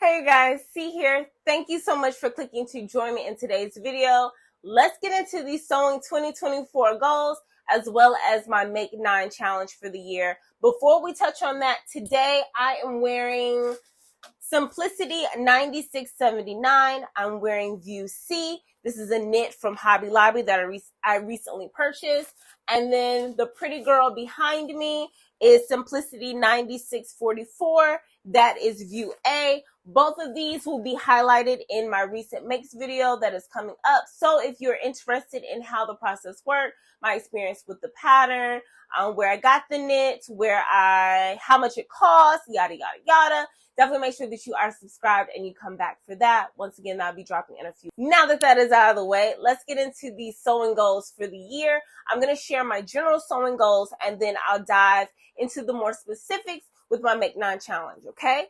Hey you guys, C here. Thank you so much for clicking to join me in today's video. Let's get into the Sewing 2024 goals as well as my Make 9 challenge for the year. Before we touch on that, today I am wearing Simplicity 9679. I'm wearing View C. This is a knit from Hobby Lobby that I recently purchased. And then the pretty girl behind me is Simplicity 9644. That is View A. Both of these will be highlighted in my recent makes video that is coming up. So if you're interested in how the process worked, my experience with the pattern, where I got the knit, how much it costs, yada, yada, yada, definitely make sure that you are subscribed and you come back for that. Once again, I'll be dropping in a few. Now that that is out of the way, let's get into the sewing goals for the year. I'm going to share my general sewing goals and then I'll dive into the more specifics with my Make 9 challenge, okay?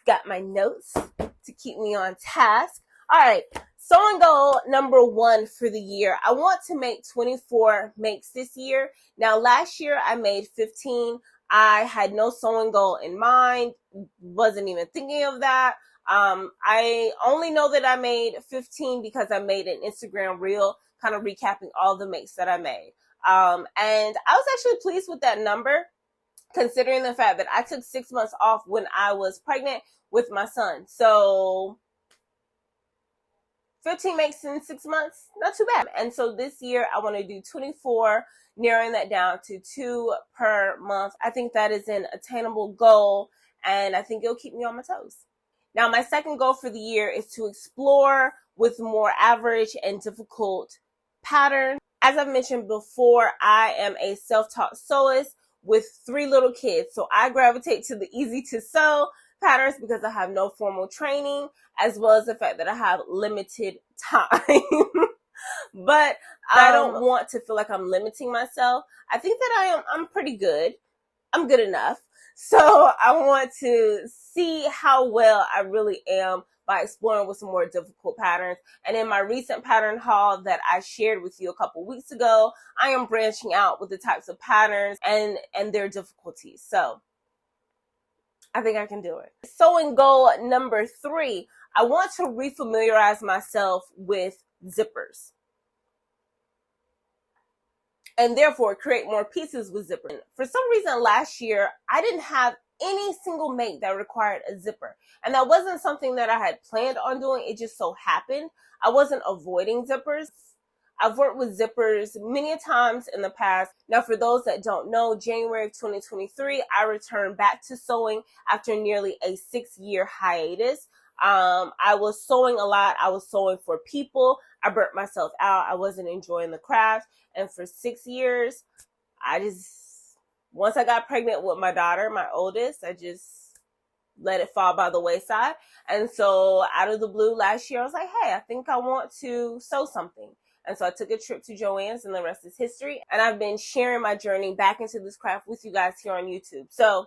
Got my notes to keep me on task. All right, sewing goal number 1 for the year. I want to make 24 makes this year. Now, last year I made 15. I had no sewing goal in mind, wasn't even thinking of that. I only know that I made 15 because I made an Instagram reel kind of recapping all the makes that I made. And I was actually pleased with that number, considering the fact that I took 6 months off when I was pregnant with my son. So 15 makes in 6 months, not too bad. And so this year I want to do 24, narrowing that down to 2 per month. I think that is an attainable goal and I think it'll keep me on my toes. Now, my second goal for the year is to explore with more average and difficult patterns. As I've mentioned before, I am a self-taught sewist with 3 little kids. So I gravitate to the easy to sew patterns because I have no formal training, as well as the fact that I have limited time. But I don't want to feel like I'm limiting myself. I think that I'm pretty good. I'm good enough. So I want to see how well I really am by exploring with some more difficult patterns. And in my recent pattern haul that I shared with you a couple weeks ago, I am branching out with the types of patterns and their difficulties. So I think I can do it. Sewing goal number 3, I want to refamiliarize myself with zippers and therefore create more pieces with zippers. For some reason last year, I didn't have any single make that required a zipper. And that wasn't something that I had planned on doing. It just so happened. I wasn't avoiding zippers. I've worked with zippers many times in the past. Now, for those that don't know, January of 2023, I returned back to sewing after nearly a 6-year hiatus. I was sewing a lot. I was sewing for people. I burnt myself out. I wasn't enjoying the craft. And for 6 years, once I got pregnant with my daughter, my oldest, I just let it fall by the wayside. And so out of the blue last year, I was like, hey, I think I want to sew something. And so I took a trip to Joann's and the rest is history. And I've been sharing my journey back into this craft with you guys here on YouTube. So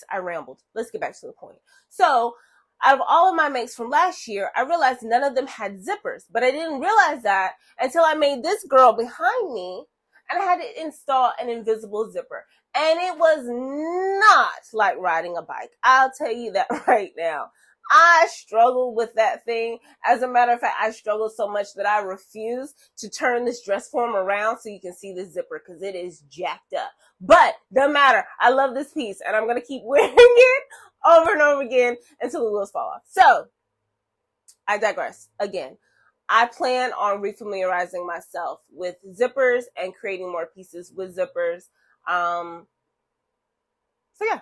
I rambled. Let's get back to the point. So out of all of my makes from last year, I realized none of them had zippers, but I didn't realize that until I made this girl behind me and I had to install an invisible zipper. And it was not like riding a bike. I'll tell you that right now. I struggled with that thing. As a matter of fact, I struggled so much that I refuse to turn this dress form around so you can see the zipper because it is jacked up. But doesn't matter. I love this piece and I'm going to keep wearing it over and over again until the wheels fall off. So I digress again. I plan on refamiliarizing myself with zippers and creating more pieces with zippers. So yeah.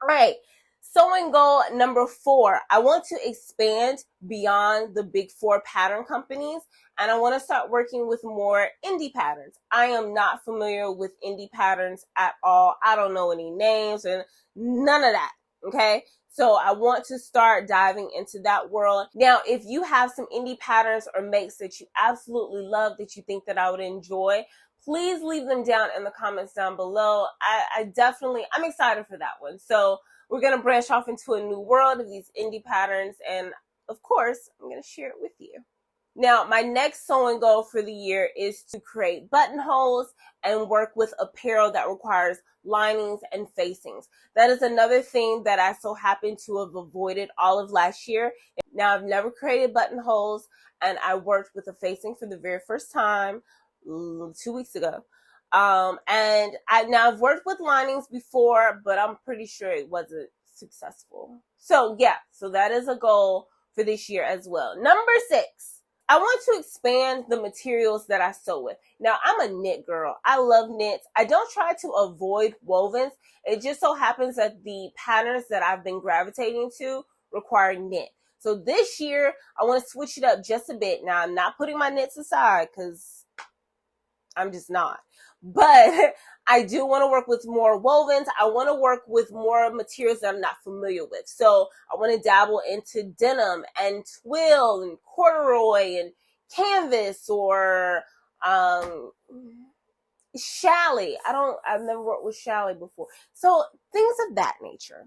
All right. Sewing goal number 4, I want to expand beyond the big 4 pattern companies and I want to start working with more indie patterns. I am not familiar with indie patterns at all. I don't know any names and none of that. Okay. So I want to start diving into that world. Now, if you have some indie patterns or makes that you absolutely love that you think that I would enjoy, please leave them down in the comments down below. I'm excited for that one. So we're going to branch off into a new world of these indie patterns. And of course, I'm going to share it with you. Now, my next sewing goal for the year is to create buttonholes and work with apparel that requires linings and facings. That is another thing that I so happen to have avoided all of last year. Now, I've never created buttonholes, and I worked with a facing for the very first time 2 weeks ago. And I've worked with linings before, but I'm pretty sure it wasn't successful. So yeah, so that is a goal for this year as well. Number 6. I want to expand the materials that I sew with. Now, I'm a knit girl. I love knits. I don't try to avoid wovens. It just so happens that the patterns that I've been gravitating to require knit. So this year, I want to switch it up just a bit. Now, I'm not putting my knits aside because I'm just not. But I do want to work with more wovens. I want to work with more materials that I'm not familiar with. So I want to dabble into denim and twill and corduroy and canvas or challis. I've never worked with challis before. So things of that nature.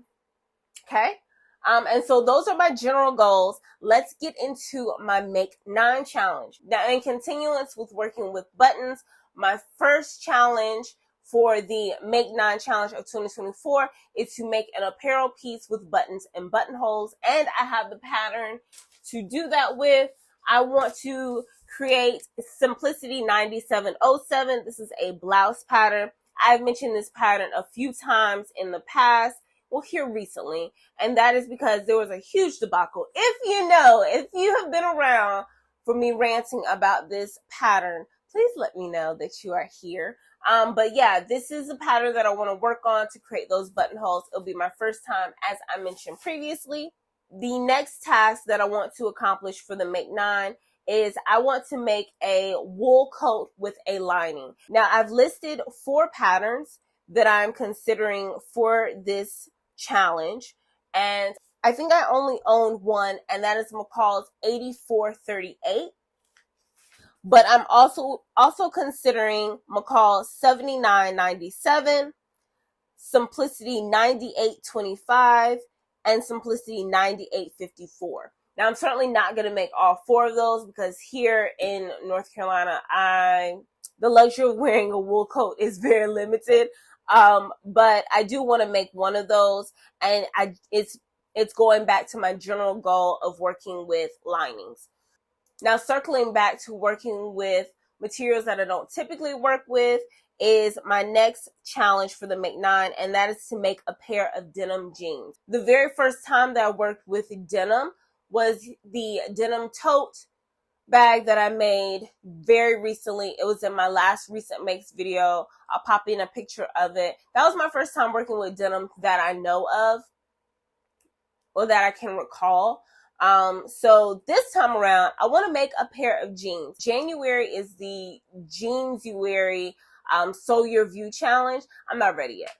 Okay. And so those are my general goals. Let's get into my Make 9 challenge. Now, in continuance with working with buttons, my first challenge for the Make 9 challenge of 2024 is to make an apparel piece with buttons and buttonholes. And I have the pattern to do that with. I want to create Simplicity 9707. This is a blouse pattern. I've mentioned this pattern a few times in the past. Well, here recently, and that is because there was a huge debacle. If you have been around for me ranting about this pattern, please let me know that you are here. But yeah, this is a pattern that I want to work on to create those buttonholes. It'll be my first time, as I mentioned previously. The next task that I want to accomplish for the Make 9 is I want to make a wool coat with a lining. Now, I've listed 4 patterns that I'm considering for this challenge, and I think I only own one, and that is McCall's 8438. But I'm also considering McCall's 7997, Simplicity 9825, and Simplicity 9854. Now, I'm certainly not going to make all 4 of those because here in North Carolina, the luxury of wearing a wool coat is very limited. But I do want to make one of those, and it's going back to my general goal of working with linings. Now, circling back to working with materials that I don't typically work with is my next challenge for the Make 9, and that is to make a pair of denim jeans. The very first time that I worked with denim was the denim tote bag that I made very recently. It was in my last recent makes video. I'll pop in a picture of it. That was my first time working with denim that I know of or that I can recall. So this time around, I want to make a pair of jeans. January is the Jeansuary Sew Your View challenge. I'm not ready yet.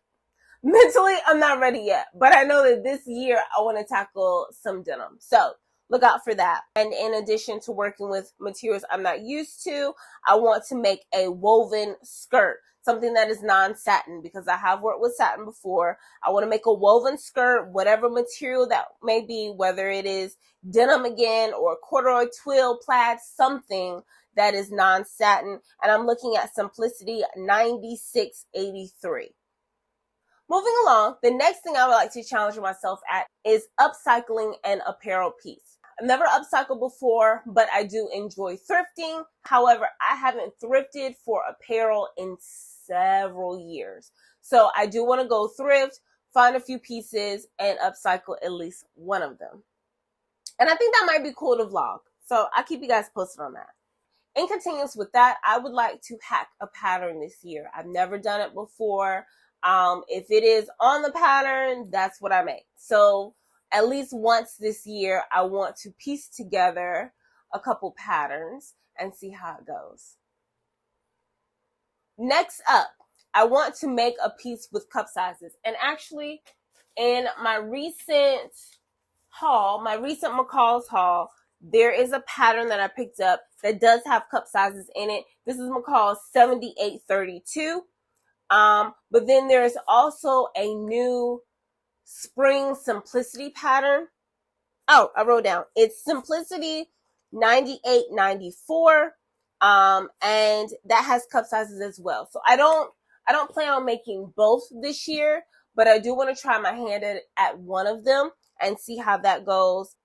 Mentally, I'm not ready yet, but I know that this year I want to tackle some denim. So look out for that. And in addition to working with materials I'm not used to, I want to make a woven skirt, something that is non-satin, because I have worked with satin before. I want to make a woven skirt, whatever material that may be, whether it is denim again or corduroy, twill, plaid, something that is non-satin. And I'm looking at Simplicity 9683. Moving along, the next thing I would like to challenge myself at is upcycling an apparel piece. I've never upcycled before, but I do enjoy thrifting. However, I haven't thrifted for apparel in several years. So I do want to go thrift, find a few pieces, and upcycle at least one of them. And I think that might be cool to vlog. So I'll keep you guys posted on that. In continuance with that, I would like to hack a pattern this year. I've never done it before. If it is on the pattern, that's what I make. So at least once this year, I want to piece together a couple patterns and see how it goes. Next up, I want to make a piece with cup sizes. And actually, in my recent haul, my recent McCall's haul, there is a pattern that I picked up that does have cup sizes in it. This is McCall's 7832. But then there's also a new spring simplicity pattern. Oh, I wrote down. It's Simplicity $98.94. And that has cup sizes as well. So I don't plan on making both this year, but I do want to try my hand at one of them and see how that goes.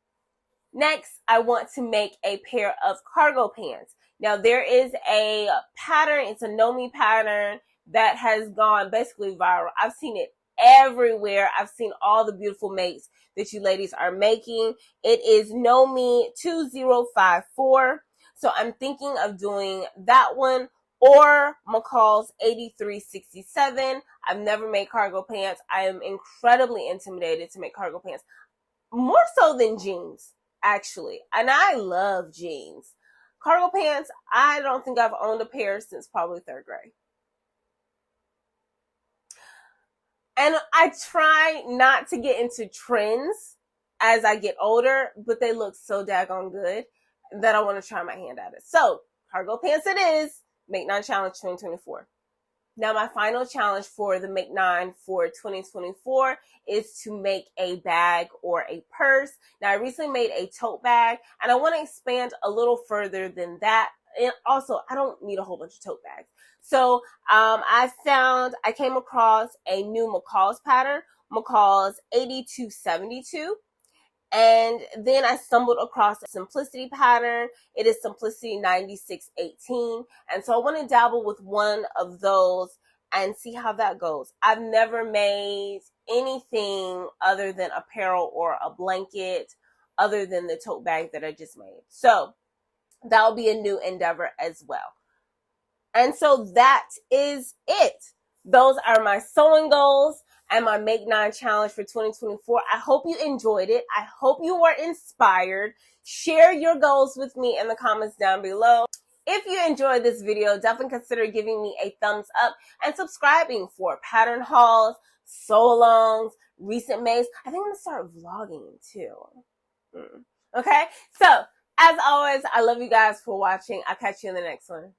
Next, I want to make a pair of cargo pants. Now there is a pattern, it's a Nomi pattern that has gone basically viral. I've seen it everywhere. I've seen all the beautiful makes that you ladies are making. It is Nomi 2054. So I'm thinking of doing that one or McCall's 8367. I've never made cargo pants. I am incredibly intimidated to make cargo pants, more so than jeans, actually. And I love jeans. Cargo pants, I don't think I've owned a pair since probably 3rd grade. And I try not to get into trends as I get older, but they look so daggone good that I want to try my hand at it. So, cargo pants it is. Make 9 Challenge 2024. Now, my final challenge for the Make 9 for 2024 is to make a bag or a purse. Now, I recently made a tote bag, and I want to expand a little further than that. And also, I don't need a whole bunch of tote bags. So, I came across a new McCall's pattern, McCall's 8272. And then I stumbled across a Simplicity pattern. It is Simplicity 9618. And so I want to dabble with one of those and see how that goes. I've never made anything other than apparel or a blanket other than the tote bag that I just made. So that'll be a new endeavor as well. And so that is it. Those are my sewing goals and my Make 9 challenge for 2024. I hope you enjoyed it. I hope you were inspired. Share your goals with me in the comments down below. If you enjoyed this video, definitely consider giving me a thumbs up and subscribing for pattern hauls, sew-alongs, recent makes. I think I'm going to start vlogging too. Okay? So, as always, I love you guys for watching. I'll catch you in the next one.